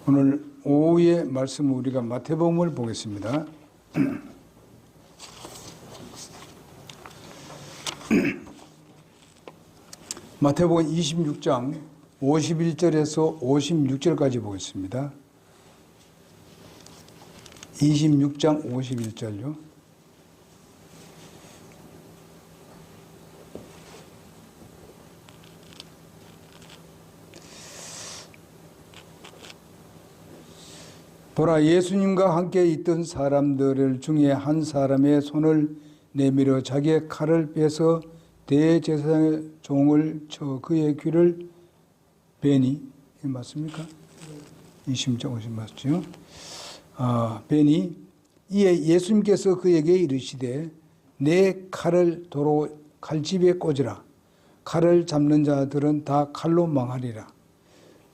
오늘 오후의 말씀은 우리가 마태복음을 보겠습니다. 마태복음 26장 51절에서 56절까지 보겠습니다. 26장 51절요. 보라, 예수님과 함께 있던 사람들 중에 한 사람의 손을 내밀어 자기의 칼을 빼서 대제사장의 종을 쳐 그의 귀를 베니, 맞습니까? 26장 50 맞죠? 베니, 이에 예수님께서 그에게 이르시되 내 칼을 도로 칼집에 꽂으라. 칼을 잡는 자들은 다 칼로 망하리라.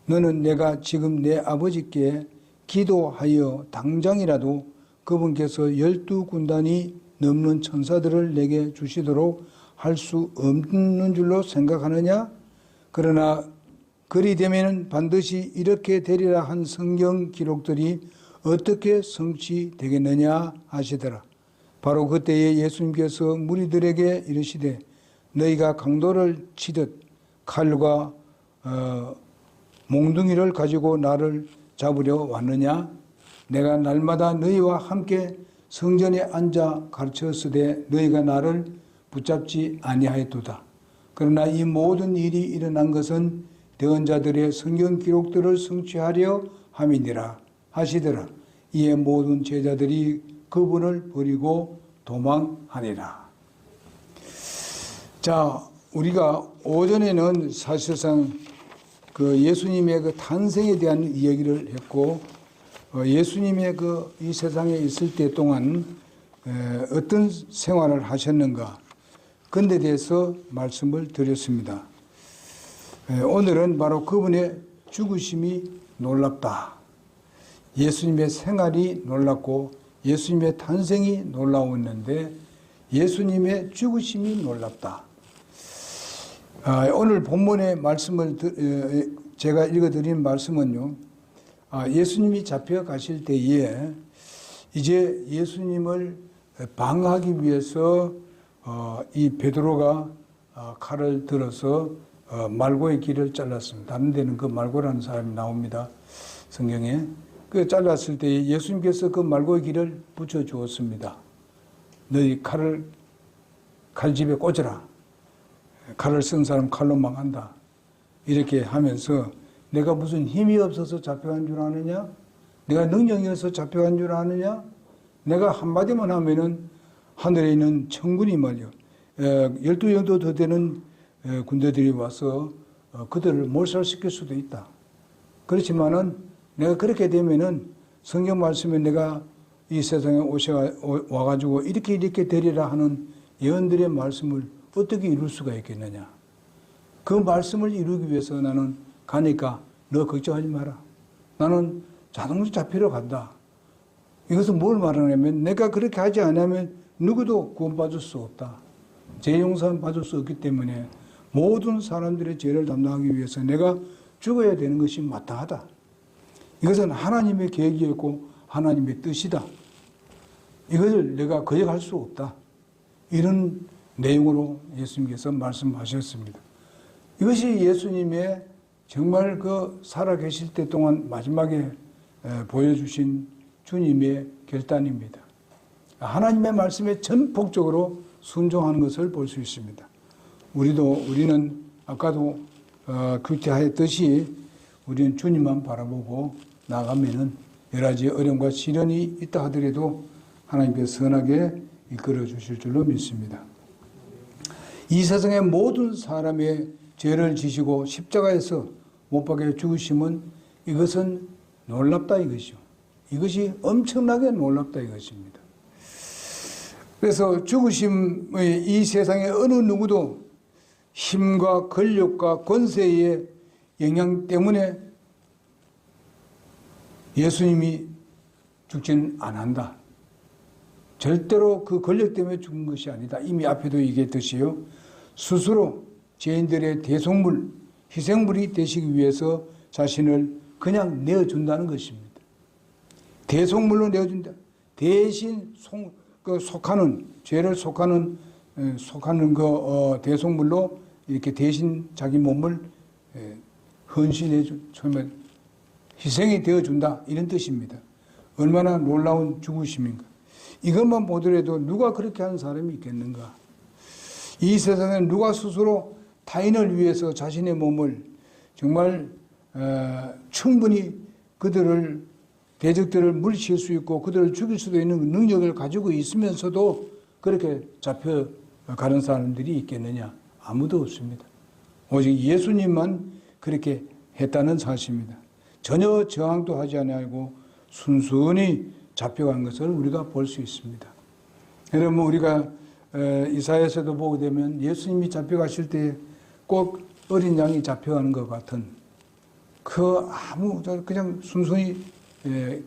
너는 내가 지금 내 아버지께 기도하여 당장이라도 그분께서 12군단이 넘는 천사들을 내게 주시도록 할 수 없는 줄로 생각하느냐? 그러나 그리 되면은 반드시 이렇게 되리라 한 성경 기록들이 어떻게 성취되겠느냐 하시더라. 바로 그때에 예수님께서 무리들에게 이르시되 너희가 강도를 치듯 칼과 몽둥이를 가지고 나를 잡으려 왔느냐? 내가 날마다 너희와 함께 성전에 앉아 가르쳤으되 너희가 나를 붙잡지 아니하였도다. 그러나 이 모든 일이 일어난 것은 대언자들의 성경 기록들을 성취하려 함이니라 하시더라. 이에 모든 제자들이 그분을 버리고 도망하니라. 자, 우리가 오전에는 사실상 그 예수님의 그 탄생에 대한 이야기를 했고, 예수님의 그 이 세상에 있을 때 동안 어떤 생활을 하셨는가, 그에 대해서 말씀을 드렸습니다. 오늘은 바로 그분의 죽으심이 놀랍다. 예수님의 생활이 놀랍고 예수님의 탄생이 놀라웠는데 예수님의 죽으심이 놀랍다. 오늘 본문의 말씀을 제가 읽어드린 말씀은요, 예수님이 잡혀가실 때에 이제 예수님을 방어하기 위해서 이 베드로가 칼을 들어서 말고의 길을 잘랐습니다. 다른 데는 그 말고라는 사람이 나옵니다. 성경에. 그 잘랐을 때 예수님께서 그 말고의 길을 붙여주었습니다. 너희 칼을 칼집에 꽂으라. 칼을 쓴 사람 칼로 망한다. 이렇게 하면서 내가 무슨 힘이 없어서 잡혀간 줄 아느냐? 내가 능력이 없어서 잡혀간 줄 아느냐? 내가 한마디만 하면은 하늘에 있는 천군이 말이요. 12명도 더 되는 군대들이 와서 그들을 몰살시킬 수도 있다. 그렇지만은 내가 그렇게 되면은 성경 말씀에 내가 이 세상에 와가지고 이렇게 되리라 하는 예언들의 말씀을 어떻게 이룰 수가 있겠느냐. 그 말씀을 이루기 위해서 나는 가니까 너 걱정하지 마라. 나는 자동차 잡히러 간다. 이것은 뭘 말하냐면 내가 그렇게 하지 않으면 누구도 구원받을 수 없다. 죄 용서는 받을 수 없기 때문에 모든 사람들의 죄를 담당하기 위해서 내가 죽어야 되는 것이 마땅하다. 이것은 하나님의 계획이었고 하나님의 뜻이다. 이것을 내가 거역할 수 없다. 이런 내용으로 예수님께서 말씀하셨습니다. 이것이 예수님의 정말 그 살아계실 때 동안 마지막에 보여주신 주님의 결단입니다. 하나님의 말씀에 전폭적으로 순종하는 것을 볼 수 있습니다. 우리는 아까도 그렇게 하였듯이 우리는 주님만 바라보고 나가면은 여러 가지 어려움과 시련이 있다 하더라도 하나님께서 선하게 이끌어 주실 줄로 믿습니다. 이 세상의 모든 사람의 죄를 지시고 십자가에서 못 박혀 죽으심은 이것은 놀랍다 이것이요. 이것이 엄청나게 놀랍다 이것입니다. 그래서 죽으심의 이 세상의 어느 누구도 힘과 권력과 권세의 영향 때문에 예수님이 죽지는 않는다. 절대로 그 권력 때문에 죽은 것이 아니다. 이미 앞에도 얘기했듯이요. 스스로 죄인들의 대속물, 희생물이 되시기 위해서 자신을 그냥 내어준다는 것입니다. 대속물로 내어준다. 대신 속하는 죄를 속하는 대속물로 이렇게 대신 자기 몸을 헌신해준 처음에 희생이 되어준다 이런 뜻입니다. 얼마나 놀라운 죽으심인가. 이것만 보더라도 누가 그렇게 하는 사람이 있겠는가. 이 세상에 누가 스스로 타인을 위해서 자신의 몸을 정말 충분히 그들을 대적들을 물리칠 수 있고 그들을 죽일 수도 있는 능력을 가지고 있으면서도 그렇게 잡혀가는 사람들이 있겠느냐. 아무도 없습니다. 오직 예수님만 그렇게 했다는 사실입니다. 전혀 저항도 하지 않고 순순히 잡혀간 것을 우리가 볼 수 있습니다. 여러분 우리가 이사야에서도 보게 되면 예수님이 잡혀가실 때 꼭 어린 양이 잡혀가는 것 같은 그냥 순순히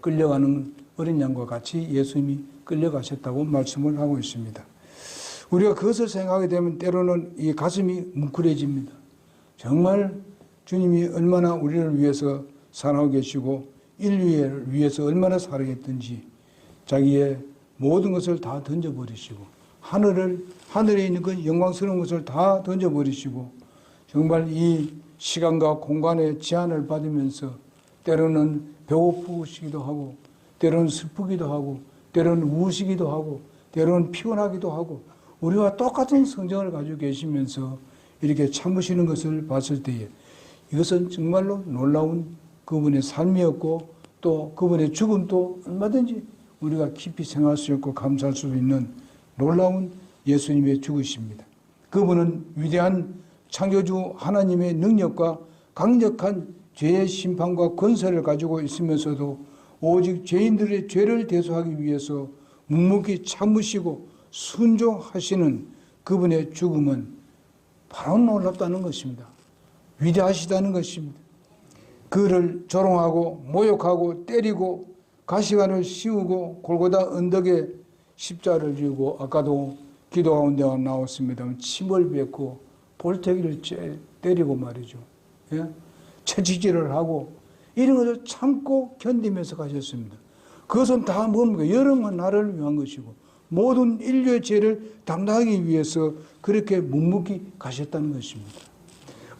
끌려가는 어린 양과 같이 예수님이 끌려가셨다고 말씀을 하고 있습니다. 우리가 그것을 생각하게 되면 때로는 이 가슴이 뭉클해집니다. 정말 주님이 얼마나 우리를 위해서 살아오고 계시고 인류를 위해서 얼마나 사랑했던지 자기의 모든 것을 다 던져버리시고 하늘에 있는 그 영광스러운 것을 다 던져버리시고 정말 이 시간과 공간의 제한을 받으면서 때로는 배고프시기도 하고 때로는 슬프기도 하고 때로는 우시기도 하고 때로는 피곤하기도 하고 우리와 똑같은 성정을 가지고 계시면서 이렇게 참으시는 것을 봤을 때에 이것은 정말로 놀라운 그분의 삶이었고 또 그분의 죽음도 얼마든지 우리가 깊이 생각할 수 있고 감사할 수 있는 놀라운 예수님의 죽으십니다. 그분은 위대한 창조주 하나님의 능력과 강력한 죄의 심판과 권세를 가지고 있으면서도 오직 죄인들의 죄를 대속하기 위해서 묵묵히 참으시고 순종하시는 그분의 죽음은 바로 놀랍다는 것입니다. 위대하시다는 것입니다. 그를 조롱하고 모욕하고 때리고 가시관을 씌우고 골고다 언덕에 십자를 지고 아까도 기도 가운데 나왔습니다. 침을 뱉고 볼태기를 때리고 말이죠. 예? 채찍질을 하고 이런 것을 참고 견디면서 가셨습니다. 그것은 다 뭡니까? 여러분 나를 위한 것이고 모든 인류의 죄를 담당하기 위해서 그렇게 묵묵히 가셨다는 것입니다.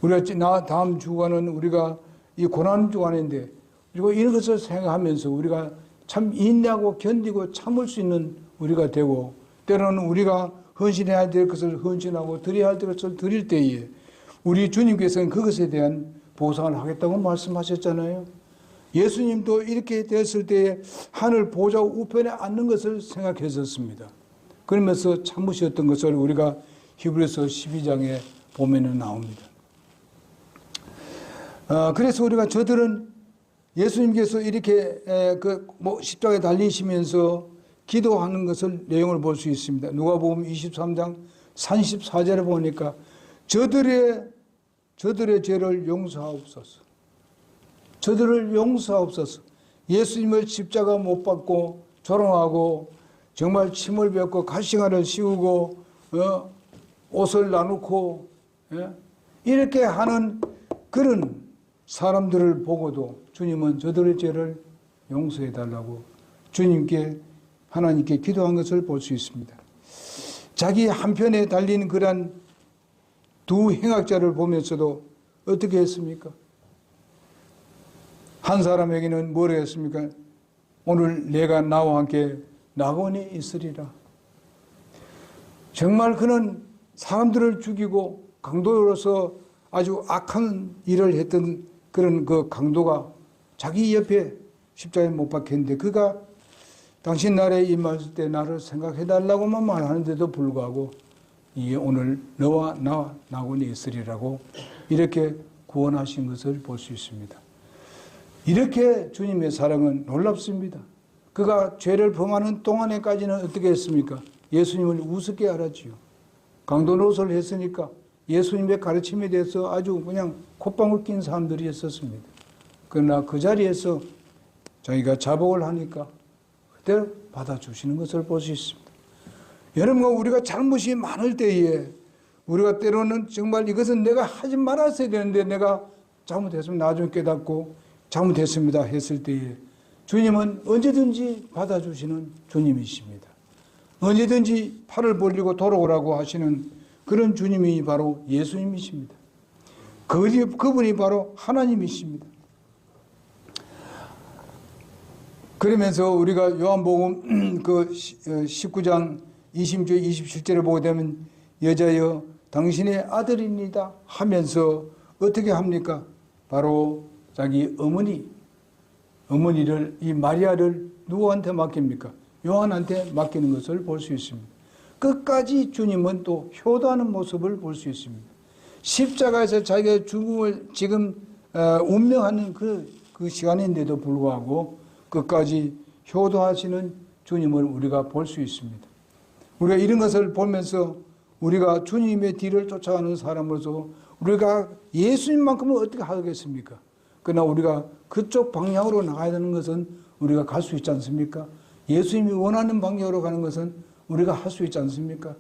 우리가 다음 주간은 우리가 이 고난 주간인데 그리고 이런 것을 생각하면서 우리가 참 인내하고 견디고 참을 수 있는 우리가 되고 때로는 우리가 헌신해야 될 것을 헌신하고 드려야 할 것을 드릴 때에 우리 주님께서는 그것에 대한 보상을 하겠다고 말씀하셨잖아요. 예수님도 이렇게 됐을 때에 하늘 보좌 우편에 앉는 것을 생각했었습니다. 그러면서 참으셨던 것을 우리가 히브리서 12장에 보면은 나옵니다. 그래서 우리가 저들은 예수님께서 이렇게 십자가에 달리시면서 기도하는 것을 내용을 볼 수 있습니다. 누가복음 23장 34절에 보니까 저들의 죄를 용서하옵소서. 저들을 용서하옵소서. 예수님을 십자가 못 박고 조롱하고 정말 침을 뱉고 가시관을 씌우고 옷을 나누고 이렇게 하는 그런 사람들을 보고도 주님은 저들의 죄를 용서해 달라고 하나님께 기도한 것을 볼 수 있습니다. 자기 한편에 달린 그런 두 행악자를 보면서도 어떻게 했습니까? 한 사람에게는 뭐라 했습니까? 오늘 내가 나와 함께 낙원에 있으리라. 정말 그는 사람들을 죽이고 강도로서 아주 악한 일을 했던 그런 그 강도가 자기 옆에 십자가에 못 박혔는데 그가 당신 나라에 임했을 때 나를 생각해달라고만 말하는데도 불구하고 오늘 너와 나 낙원에 있으리라고 이렇게 구원하신 것을 볼 수 있습니다. 이렇게 주님의 사랑은 놀랍습니다. 그가 죄를 범하는 동안에까지는 어떻게 했습니까? 예수님을 우습게 알았지요. 강도 노릇을 했으니까 예수님의 가르침에 대해서 아주 그냥 콧방울 낀 사람들이 있었습니다. 그러나 그 자리에서 자기가 자복을 하니까 그대로 받아주시는 것을 볼 수 있습니다. 여러분과 우리가 잘못이 많을 때에 우리가 때로는 정말 이것은 내가 하지 말았어야 되는데 내가 잘못했으면 나중에 깨닫고 잘못했습니다 했을 때에 주님은 언제든지 받아주시는 주님이십니다. 언제든지 팔을 벌리고 돌아오라고 하시는 그런 주님이 바로 예수님이십니다. 그분이 바로 하나님이십니다. 그러면서 우리가 요한복음 그 19장 26절 27절을 보게 되면 여자여 당신의 아들입니다 하면서 어떻게 합니까? 바로 자기 어머니를 이 마리아를 누구한테 맡깁니까? 요한한테 맡기는 것을 볼 수 있습니다. 끝까지 주님은 또 효도하는 모습을 볼 수 있습니다. 십자가에서 자기의 죽음을 지금 운명하는 그 시간인데도 불구하고 끝까지 효도하시는 주님을 우리가 볼 수 있습니다. 우리가 이런 것을 보면서 우리가 주님의 뒤를 쫓아가는 사람으로서 우리가 예수님만큼은 어떻게 하겠습니까? 그러나 우리가 그쪽 방향으로 나가야 되는 것은 우리가 갈 수 있지 않습니까? 예수님이 원하는 방향으로 가는 것은 우리가 할 수 있지 않습니까?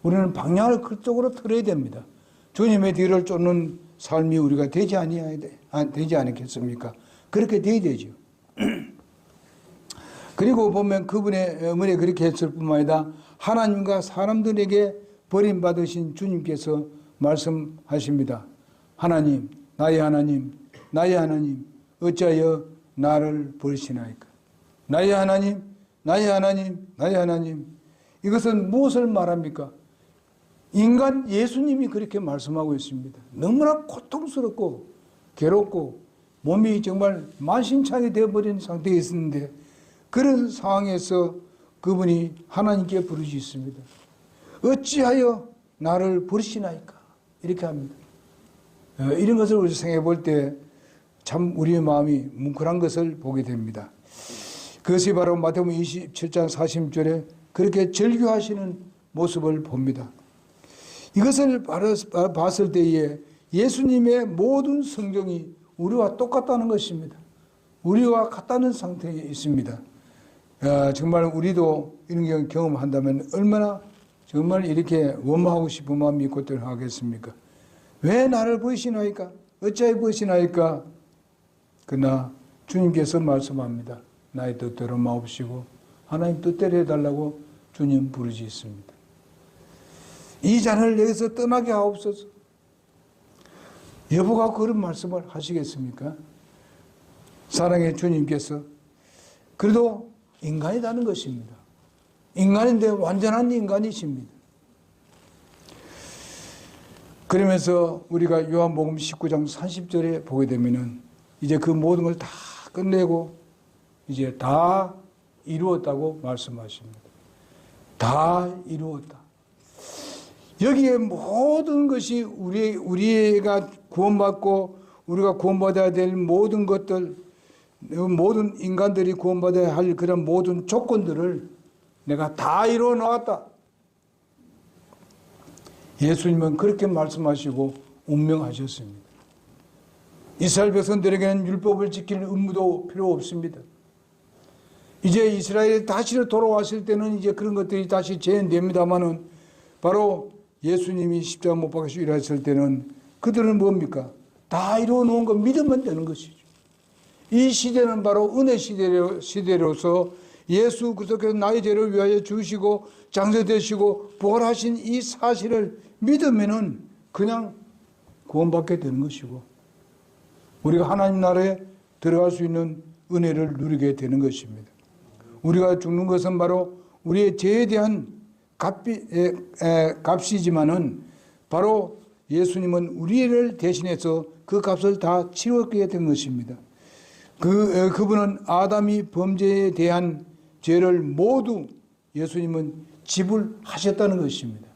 우리는 방향을 그쪽으로 틀어야 됩니다. 주님의 뒤를 쫓는 삶이 우리가 되지 않겠습니까? 그렇게 돼야 되죠. 그리고 보면 그분의 어머니 그렇게 했을 뿐만 아니라 하나님과 사람들에게 버림받으신 주님께서 말씀하십니다. 하나님, 나의 하나님, 나의 하나님, 어찌하여 나를 버리시나이까? 나의 하나님, 나의 하나님, 나의 하나님. 이것은 무엇을 말합니까? 인간 예수님이 그렇게 말씀하고 있습니다. 너무나 고통스럽고 괴롭고 몸이 정말 만신창이 되어버린 상태에 있었는데 그런 상황에서 그분이 하나님께 부르짖습니다. 어찌하여 나를 버리시나이까? 이렇게 합니다. 이런 것을 우리 생각해 볼 때 참 우리의 마음이 뭉클한 것을 보게 됩니다. 그것이 바로 마태복음 27장 40절에 그렇게 절규하시는 모습을 봅니다. 이것을 봤을 때에 예수님의 모든 성경이 우리와 똑같다는 것입니다. 우리와 같다는 상태에 있습니다. 정말 우리도 이런 경험한다면 얼마나 정말 이렇게 원망하고 싶은 마음이 있고들 하겠습니까? 왜 나를 버리시나이까? 어찌하여 버리시나이까? 그러나 주님께서 말씀합니다. 나의 뜻대로 마옵시고 하나님 뜻대로 해달라고 주님 부르짖습니다. 이 잔을 내게서 떠나게 하옵소서. 여보가 그런 말씀을 하시겠습니까? 사랑의 주님께서 그래도 인간이라는 것입니다. 인간인데 완전한 인간이십니다. 그러면서 우리가 요한복음 19장 30절에 보게 되면은 이제 그 모든 걸 다 끝내고 이제 다 이루었다고 말씀하십니다. 다 이루었다. 여기에 모든 것이 우리가 구원받고 우리가 구원받아야 될 모든 것들, 모든 인간들이 구원받아야 할 그런 모든 조건들을 내가 다 이루어 놓았다. 예수님은 그렇게 말씀하시고 운명하셨습니다. 이스라엘 백성들에게는 율법을 지킬 의무도 필요 없습니다. 이제 이스라엘이 다시 돌아왔을 때는 이제 그런 것들이 다시 재현됩니다만은 바로 예수님이 십자가 못 박히시고 일하셨을 때는 그들은 뭡니까? 다 이루어 놓은 거 믿으면 되는 것이죠. 이 시대는 바로 은혜 시대로서 예수 그리스도께서 나의 죄를 위하여 죽으시고 장사되시고 부활하신 이 사실을 믿으면은 그냥 구원받게 되는 것이고 우리가 하나님 나라에 들어갈 수 있는 은혜를 누리게 되는 것입니다. 우리가 죽는 것은 바로 우리의 죄에 대한 값이지만은 바로 예수님은 우리를 대신해서 그 값을 다 치르게 된 것입니다. 그분은 아담이 범죄에 대한 죄를 모두 예수님은 지불하셨다는 것입니다.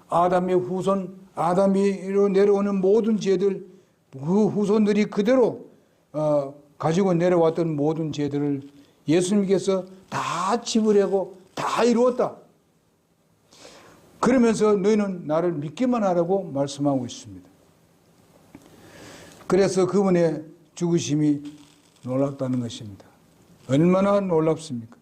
아담의 후손, 아담이로 내려오는 모든 죄들, 그 후손들이 그대로 가지고 내려왔던 모든 죄들을 예수님께서 다 지불하고 다 이루었다. 그러면서 너희는 나를 믿기만 하라고 말씀하고 있습니다. 그래서 그분의 죽으심이 놀랍다는 것입니다. 얼마나 놀랍습니까?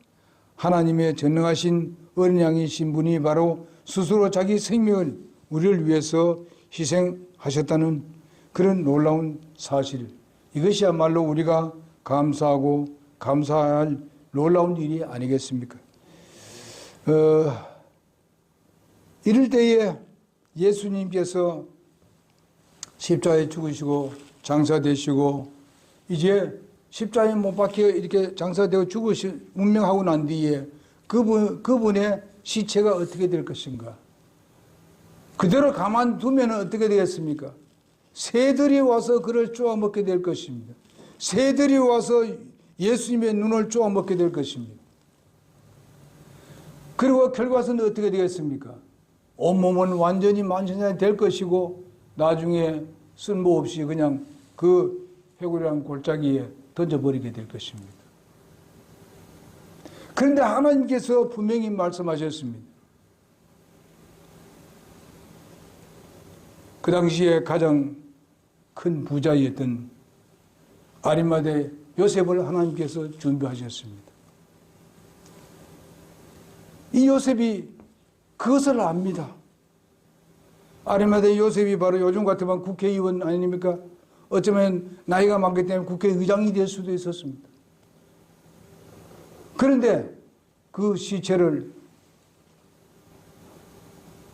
하나님의 전능하신 어린 양이신 분이 바로 스스로 자기 생명을 우리를 위해서 희생하셨다는 그런 놀라운 사실. 이것이야말로 우리가 감사하고 감사할 놀라운 일이 아니겠습니까? 이럴 때에 예수님께서 십자가에 죽으시고 장사되시고 이제 십자가에 못 박혀 이렇게 장사되고 죽으시 운명하고 난 뒤에 그분의 시체가 어떻게 될 것인가? 그대로 가만두면 어떻게 되겠습니까? 새들이 와서 그를 쪼아먹게 될 것입니다. 새들이 와서 예수님의 눈을 쪼아먹게 될 것입니다. 그리고 결과는 어떻게 되겠습니까? 온몸은 완전히 만신창이 될 것이고 나중에 쓸모없이 그냥 그 해골이라는 골짜기에 던져버리게 될 것입니다. 그런데 하나님께서 분명히 말씀하셨습니다. 그 당시에 가장 큰 부자였던 아리마대 요셉을 하나님께서 준비하셨습니다. 이 요셉이 그것을 압니다. 아리마대 요셉이 바로 요즘 같으면 국회의원 아닙니까? 어쩌면 나이가 많기 때문에 국회의장이 될 수도 있었습니다. 그런데 그 시체를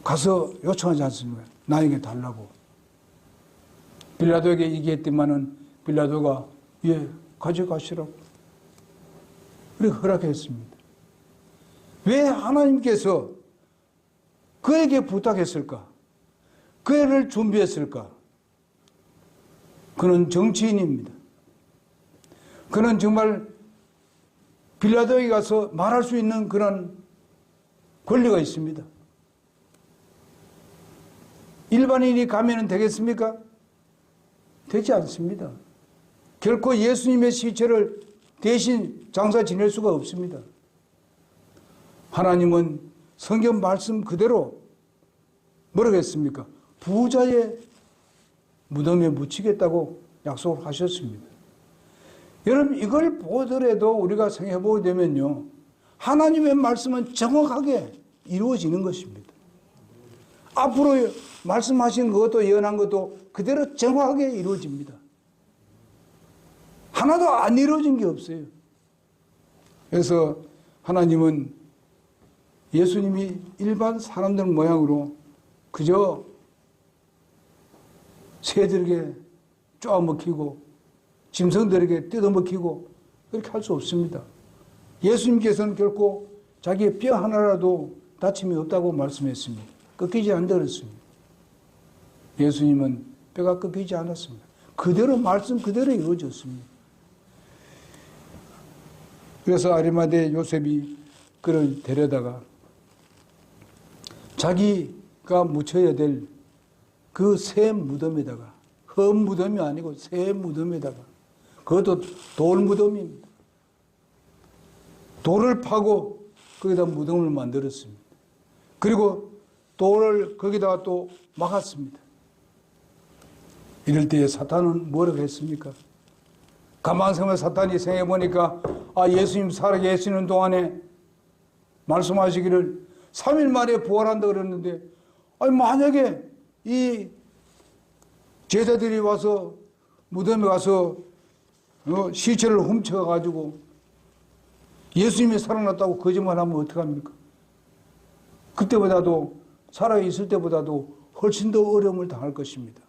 가서 요청하지 않습니까? 나에게 달라고. 빌라도에게 얘기했더니만은 빌라도가 예, 가져가시라고. 그렇게 허락했습니다. 왜 하나님께서 그에게 부탁했을까? 그를 준비했을까? 그는 정치인입니다. 그는 정말 빌라도에게 가서 말할 수 있는 그런 권리가 있습니다. 일반인이 가면 되겠습니까? 되지 않습니다. 결코 예수님의 시체를 대신 장사 지낼 수가 없습니다. 하나님은 성경 말씀 그대로 뭐라고 했습니까? 부자의 무덤에 묻히겠다고 약속을 하셨습니다. 여러분 이걸 보더라도 우리가 생각해 보게 되면요. 하나님의 말씀은 정확하게 이루어지는 것입니다. 앞으로 말씀하신 것도 예언한 것도 그대로 정확하게 이루어집니다. 하나도 안 이루어진 게 없어요. 그래서 하나님은 예수님이 일반 사람들 모양으로 그저 새들에게 쪼아먹히고 짐승들에게 뜯어먹히고 그렇게 할 수 없습니다. 예수님께서는 결코 자기의 뼈 하나라도 다침이 없다고 말씀했습니다. 꺾이지 않는다 그랬습니다. 예수님은 뼈가 꺾이지 않았습니다. 그대로 말씀 그대로 이루어졌습니다. 그래서 아리마대 요셉이 그를 데려다가 자기가 묻혀야 될 그 새 무덤에다가 흙 무덤이 아니고 새 무덤에다가 그것도 돌 무덤입니다. 돌을 파고 거기다 무덤을 만들었습니다. 그리고 돌을 거기다가 또 막았습니다. 이럴 때에 사탄은 뭐라고 했습니까? 가만 생각해 사탄이 생각해 보니까 예수님 살아계시는 동안에 말씀하시기를 3일 만에 부활한다 그랬는데 만약에 이 제자들이 와서 무덤에 가서 시체를 훔쳐가지고 예수님이 살아났다고 거짓말하면 어떡합니까? 그때보다도 살아있을 때보다도 훨씬 더 어려움을 당할 것입니다.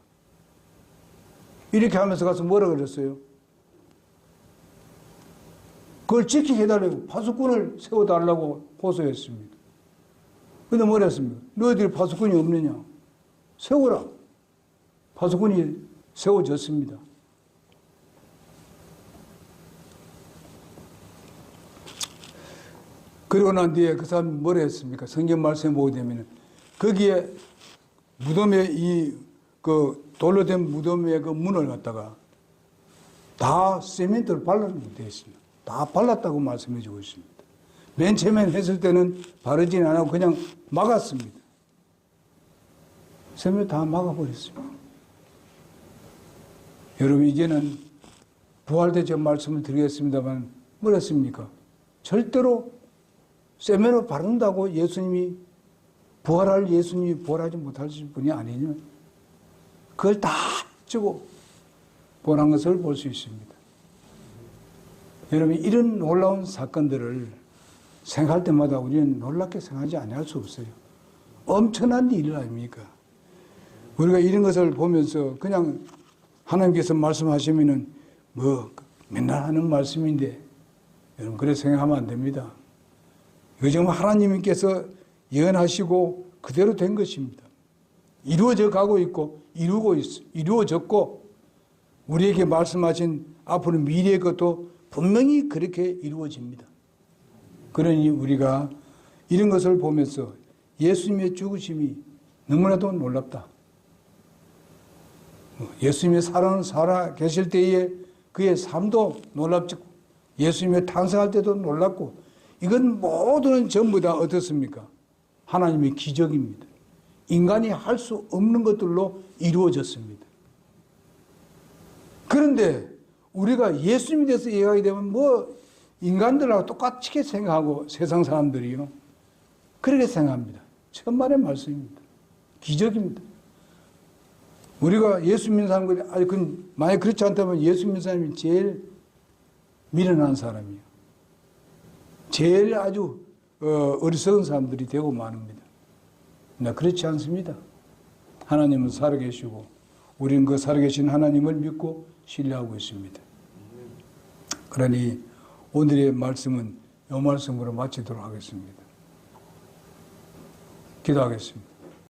이렇게 하면서 가서 뭐라 그랬어요? 그걸 지키게 해달라고 파수꾼을 세워달라고 호소했습니다. 근데 뭐라 했습니까? 너희들이 파수꾼이 없느냐? 세워라. 파수꾼이 세워졌습니다. 그러고 난 뒤에 그 사람이 뭐라 했습니까? 성경 말씀에 보게 되면 거기에 무덤에 그 돌로 된 무덤의 그 문을 갖다가 다 시멘트를 발라놓은 되어 있습니다. 다 발랐다고 말씀해 주고 있습니다. 맨 처음에 했을 때는 바르진 않고 그냥 막았습니다. 시멘트 다 막아버렸습니다. 여러분 이제는 부활대 전 말씀을 드리겠습니다만 뭐랬습니까? 절대로 세면을 바른다고 예수님이 부활할 예수님이 부활하지 못하실 분이 아니냐. 그걸 다 주고 부활한 것을 볼 수 있습니다. 여러분, 이런 놀라운 사건들을 생각할 때마다 우리는 놀랍게 생각하지 않을 수 없어요. 엄청난 일 아닙니까? 우리가 이런 것을 보면서 그냥 하나님께서 말씀하시면은 뭐 맨날 하는 말씀인데 여러분, 그렇게 생각하면 안 됩니다. 이거 정말 하나님께서 예언하시고 그대로 된 것입니다. 이루어져 가고 있고 이루어졌고 우리에게 말씀하신 앞으로 미래의 것도 분명히 그렇게 이루어집니다. 그러니 우리가 이런 것을 보면서 예수님의 죽으심이 너무나도 놀랍다. 예수님의 살아 계실 때에 그의 삶도 놀랍고 예수님의 탄생할 때도 놀랍고 이건 모두는 전부 다 어떻습니까? 하나님의 기적입니다. 인간이 할 수 없는 것들로 이루어졌습니다. 그런데 우리가 예수님에 대해서 얘기하게 되면 뭐 인간들하고 똑같이 생각하고 세상 사람들이요. 그렇게 생각합니다. 천만의 말씀입니다. 기적입니다. 우리가 예수 믿는 사람들이, 만약 그렇지 않다면 예수 믿는 사람이 제일 미련한 사람이에요. 제일 아주 어리석은 사람들이 되고 마नुभ니다. 그렇지 않습니다. 하나님은 살아계시고 우리는 그 살아계신 하나님을 믿고 신뢰하고 있습니다. 그러니 오늘의 말씀은 이 말씀으로 마치도록 하겠습니다. 기도하겠습니다.